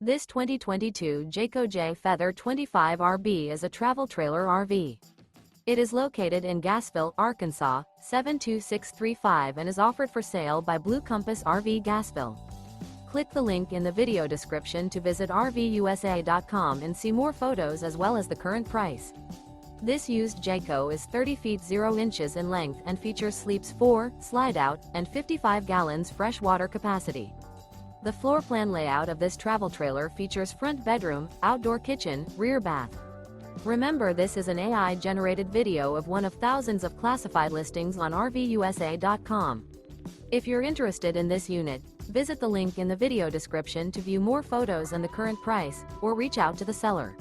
This 2022 Jayco Jay Feather 25RB is a travel trailer RV. It is located in Gassville, Arkansas, 72635 and is offered for sale by Blue Compass RV Gassville. Click the link in the video description to visit RVUSA.com and see more photos as well as the current price. This used Jayco is 30 feet 0 inches in length and features sleeps 4, slide-out, and 55 gallons fresh water capacity. The floor plan layout of this travel trailer features front bedroom, outdoor kitchen, rear bath. Remember, this is an AI-generated video of one of thousands of classified listings on RVUSA.com. If you're interested in this unit, visit the link in the video description to view more photos and the current price, or reach out to the seller.